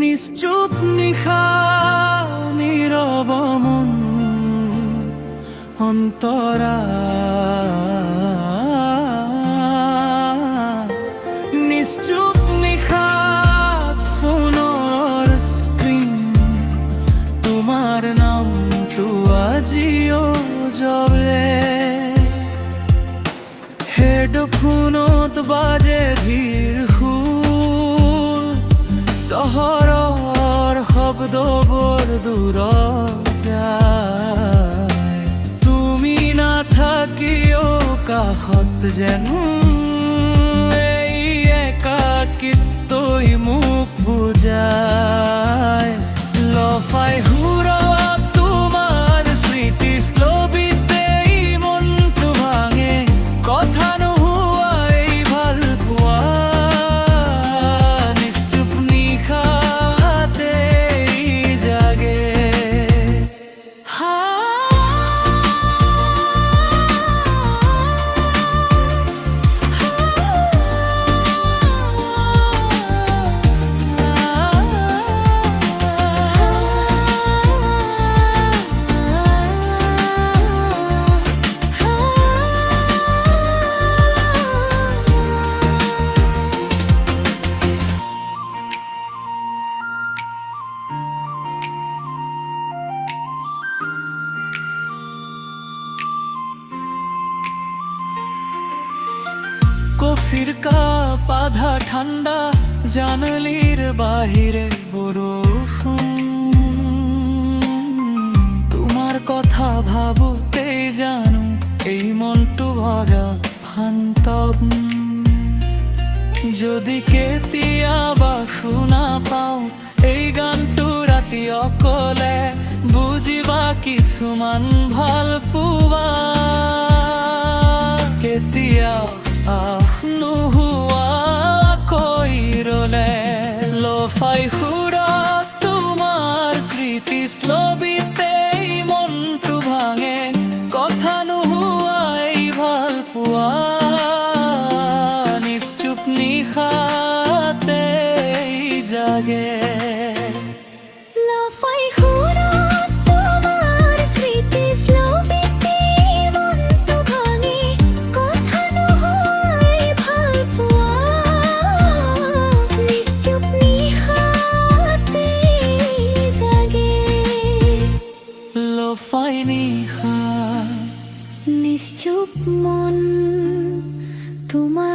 নিশ্চুপ নিশা নীরব মন অন্তরা নিশ্চুপ নিশা ফোনৰ স্ক্ৰীন তোমাৰ নামটো আজিও জ্বলে হেডফোনত বাজে ধীৰ সুৰ চহৰৰ শব্দবোৰ দূৰত যায় তুমি নাথাকিও কাষত যেন এই একাকিত্বই মোক বুজায় লফাই সুৰত তোমাৰ স্মৃতি শ্লবিতেই মনটো ভাঙে কথা নোহোৱাই ভাল পোৱা নিশ্চুপ নিশাতেই জাগে কফির কাপ আধা ঠান্ডা জানালির বাহিরে বরফ তোমার কথা ভাবতেই জানো এই মনটো ভগা শান্তব যদি কেতিয়াবা শুনা পাও এই গানটো ৰাতি অকলে বুজিবা কিছুমান ভাল পোৱা কেতিয়া নোহোৱাকৈ ৰলে লফাই সুৰত তোমাৰ স্মৃতি শ্লবিতেই মনটো ভাঙে কথা নোহোৱাই ভাল পোৱা নিশ্চুপ নিশাতেই জাগে লফাই নিশা নিশ্চুপ মন তোমাৰ